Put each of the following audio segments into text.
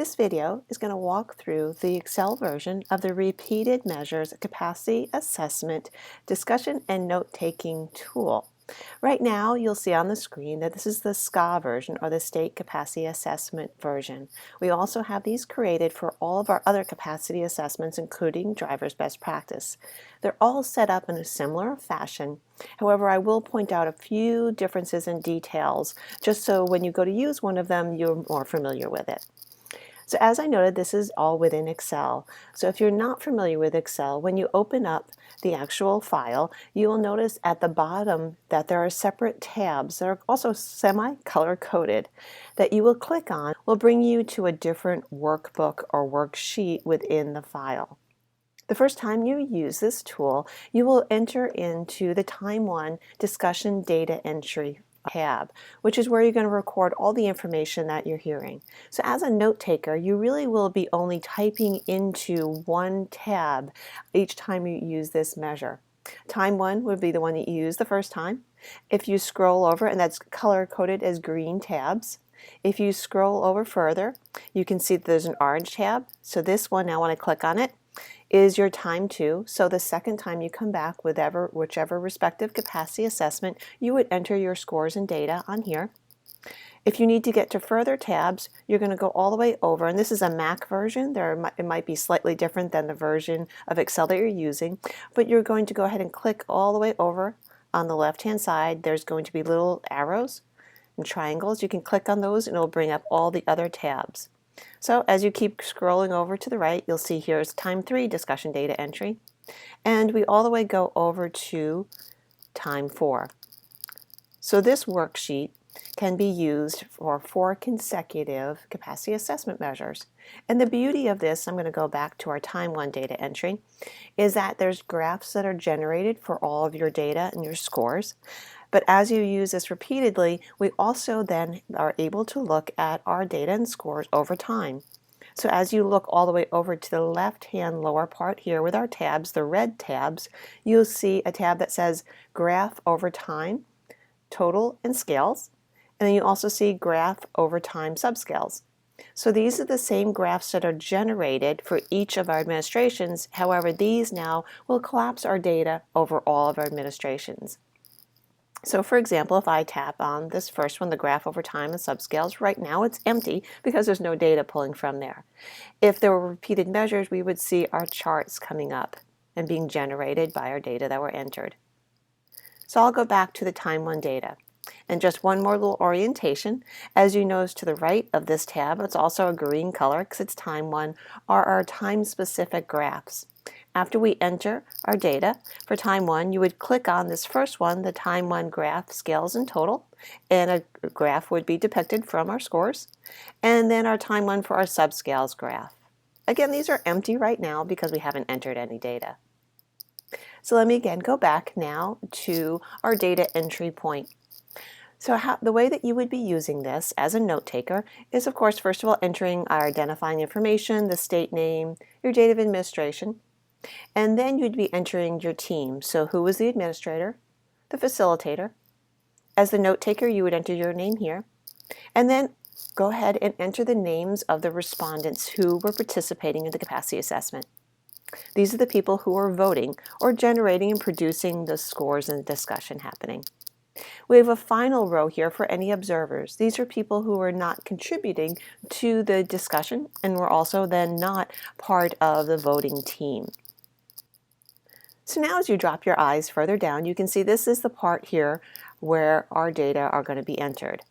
This video is going to walk through the Excel version of the Repeated Measures Capacity Assessment Discussion and Note-Taking tool. Right now, you'll see on the screen that this is the SCA version, or the State Capacity Assessment version. We also have these created for all of our other capacity assessments, including Driver's Best Practice. They're all set up in a similar fashion. However, I will point out a few differences and details, just so when you go to use one of them, you're more familiar with it. So as I noted, this is all within Excel. So if you're not familiar with Excel, when you open up the actual file, you will notice at the bottom that there are separate tabs that are also semi-color coded that you will click on will bring you to a different workbook or worksheet within the file. The first time you use this tool, you will enter into the Time 1 Discussion Data Entry tab, which is where you're going to record all the information that you're hearing. So as a note taker, you really will be only typing into one tab each time you use this measure. Time 1 would be the one that you use the first time. If you scroll over, and that's color coded as green tabs. If you scroll over further, you can see that there's an orange tab. So this one, now when I click on it, is your time 2. So the second time you come back with whichever respective capacity assessment, you would enter your scores and data on here. If you need to get to further tabs, you're going to go all the way over, and this is a Mac version. It might be slightly different than the version of Excel that you're using, but you're going to go ahead and click all the way over on the left-hand side. There's going to be little arrows and triangles. You can click on those and it'll bring up all the other tabs. So as you keep scrolling over to the right, you'll see here's Time 3 Discussion Data Entry, and we all the way go over to Time 4. So this worksheet can be used for 4 consecutive capacity assessment measures. And the beauty of this, I'm going to go back to our Time 1 data entry, is that there's graphs that are generated for all of your data and your scores. But as you use this repeatedly, we also then are able to look at our data and scores over time. So as you look all the way over to the left-hand lower part here with our tabs, the red tabs, you'll see a tab that says Graph Over Time, Total and Scales. And then you also see Graph Over Time Subscales. So these are the same graphs that are generated for each of our administrations. However, these now will collapse our data over all of our administrations. So for example, if I tap on this first one, the graph over time and subscales, right now it's empty because there's no data pulling from there. If there were repeated measures, we would see our charts coming up and being generated by our data that were entered. So I'll go back to the Time 1 data. And just one more little orientation. As you notice to the right of this tab, it's also a green color because it's Time 1, are our time-specific graphs. After we enter our data for Time 1, you would click on this first one, the Time 1 graph, scales and total, and a graph would be depicted from our scores, and then our Time 1 for our subscales graph. Again, these are empty right now because we haven't entered any data. So let me again go back now to our data entry point. So the way that you would be using this as a note taker is, of course, first of all, entering our identifying information, the state name, your date of administration, and then you'd be entering your team. So who was the administrator, the facilitator. As the note taker, you would enter your name here, and then go ahead and enter the names of the respondents who were participating in the capacity assessment. These are the people who are voting or generating and producing the scores and the discussion happening. We have a final row here for any observers. These are people who are not contributing to the discussion and were also then not part of the voting team. So now as you drop your eyes further down, you can see this is the part here where our data are going to be entered.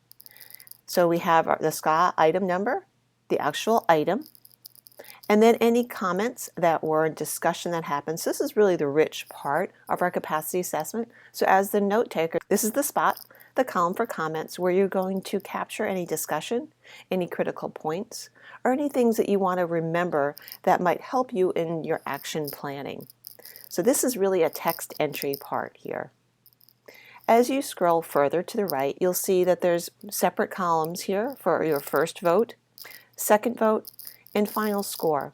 So we have the SCA item number, the actual item, and then any comments that were in discussion that happened. So this is really the rich part of our capacity assessment. So as the note taker, this is the spot, the column for comments, where you're going to capture any discussion, any critical points, or any things that you want to remember that might help you in your action planning. So this is really a text entry part here. As you scroll further to the right, you'll see that there's separate columns here for your first vote, second vote, and final score.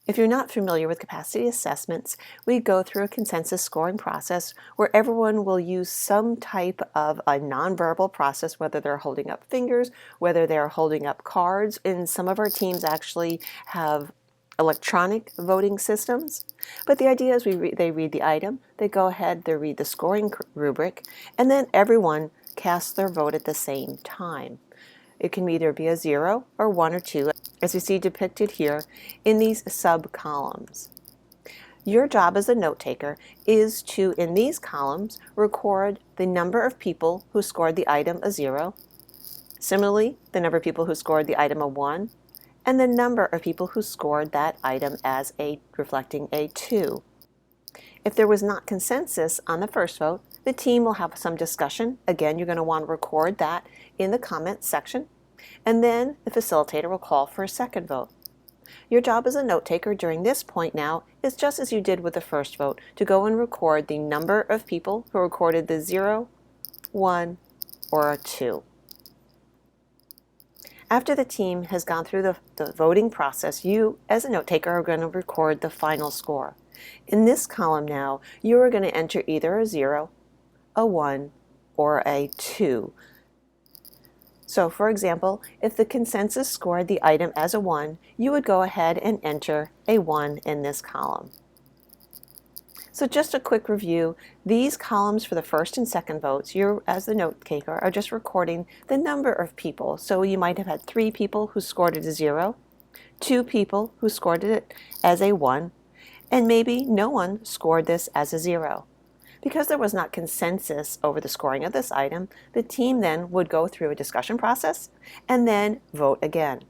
If you're not familiar with capacity assessments, we go through a consensus scoring process where everyone will use some type of a nonverbal process, whether they're holding up fingers, whether they're holding up cards, and some of our teams actually have electronic voting systems. But the idea is they read the item, they go ahead, they read the scoring rubric, and then everyone casts their vote at the same time. It can either be a 0 or 1 or 2, as you see depicted here in these sub-columns. Your job as a note taker is to, in these columns, record the number of people who scored the item a 0, similarly, the number of people who scored the item a 1, and the number of people who scored that item as reflecting a 2. If there was not consensus on the first vote, the team will have some discussion. Again, you're going to want to record that in the comments section, and then the facilitator will call for a second vote. Your job as a note taker during this point now is just as you did with the first vote, to go and record the number of people who recorded the 0, 1, or a 2. After the team has gone through the voting process, you as a note taker are going to record the final score. In this column now, you are going to enter either a 0, a 1, or a 2. So for example, if the consensus scored the item as a 1, you would go ahead and enter a 1 in this column. So just a quick review, these columns for the first and second votes, you as the note taker are just recording the number of people. So you might have had 3 people who scored it a 0, 2 people who scored it as a 1, and maybe no one scored this as a 0. Because there was not consensus over the scoring of this item, the team then would go through a discussion process and then vote again.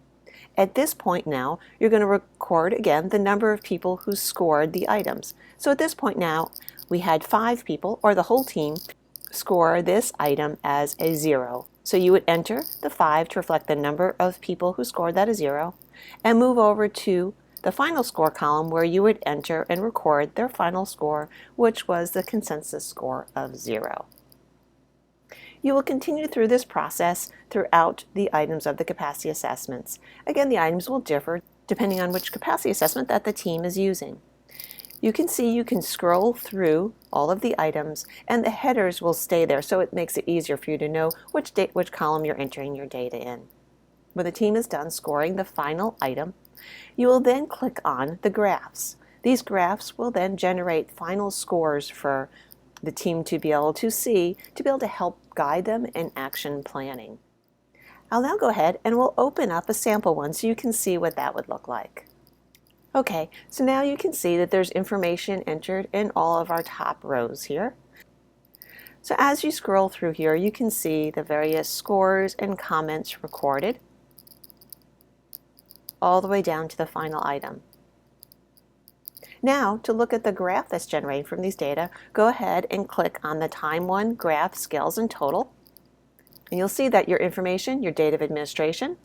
At this point now, you're going to record again the number of people who scored the items. So at this point now, we had 5 people, or the whole team, score this item as a 0. So you would enter the 5 to reflect the number of people who scored that a 0, and move over to the final score column where you would enter and record their final score, which was the consensus score of 0. You will continue through this process throughout the items of the capacity assessments. Again, the items will differ depending on which capacity assessment that the team is using. You can see you can scroll through all of the items and the headers will stay there, so it makes it easier for you to know which column you're entering your data in. When the team is done scoring the final item, you will then click on the graphs. These graphs will then generate final scores for the team to be able to see, to be able to help guide them in action planning. I'll now go ahead and we'll open up a sample one so you can see what that would look like. Okay, so now you can see that there's information entered in all of our top rows here. So as you scroll through here, you can see the various scores and comments recorded, all the way down to the final item. Now, to look at the graph that's generated from these data, go ahead and click on the Time 1 Graph Scales and Total. And you'll see that your information, your date of administration,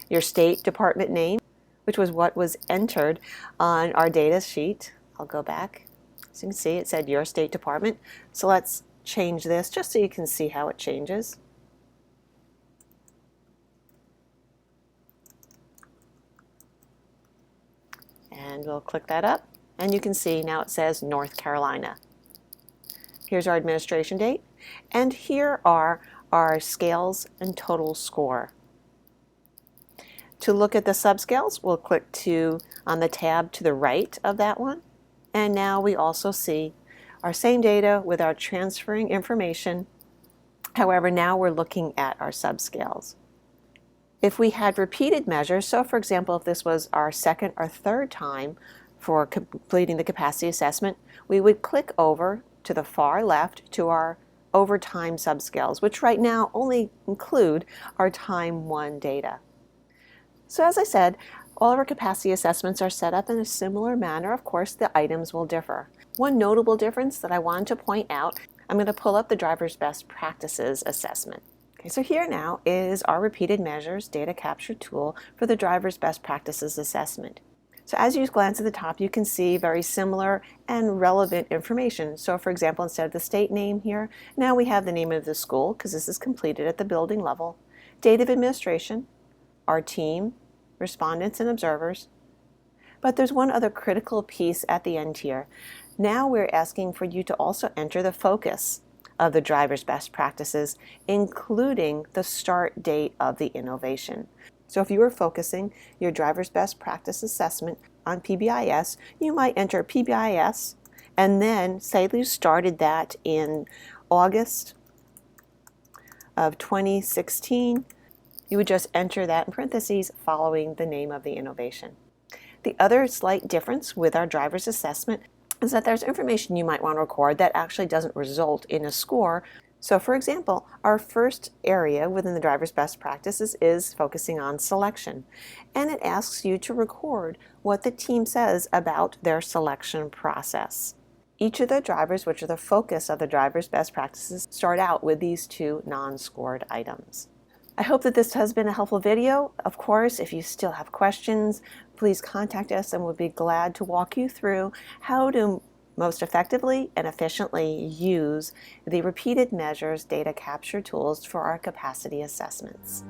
your state department name, which was what was entered on our data sheet. I'll go back. So you can see it said your state department. So let's change this just so you can see how it changes. And we'll click that up, and you can see now it says North Carolina. Here's our administration date, and here are our scales and total score. To look at the subscales, we'll click on the tab to the right of that one, and now we also see our same data with our transferring information. However, now we're looking at our subscales. If we had repeated measures, so for example, if this was our second or third time for completing the capacity assessment, we would click over to the far left to our overtime subscales, which right now only include our time 1 data. So as I said, all of our capacity assessments are set up in a similar manner. Of course, the items will differ. One notable difference that I wanted to point out, I'm going to pull up the driver's best practices assessment. Okay, so here now is our repeated measures data capture tool for the driver's best practices assessment. So as you glance at the top, you can see very similar and relevant information. So for example, instead of the state name here, now we have the name of the school because this is completed at the building level, date of administration, our team, respondents and observers, But there's one other critical piece at the end here. Now we're asking for you to also enter the focus of the driver's best practices, including the start date of the innovation. So if you are focusing your driver's best practice assessment on PBIS, you might enter PBIS and then say you started that in August of 2016. You would just enter that in parentheses following the name of the innovation. The other slight difference with our driver's assessment is that there's information you might want to record that actually doesn't result in a score. So for example, our first area within the driver's best practices is focusing on selection. And it asks you to record what the team says about their selection process. Each of the drivers, which are the focus of the driver's best practices, start out with these two non-scored items. I hope that this has been a helpful video. Of course, if you still have questions, please contact us and we'll be glad to walk you through how to most effectively and efficiently use the repeated measures data capture tools for our capacity assessments.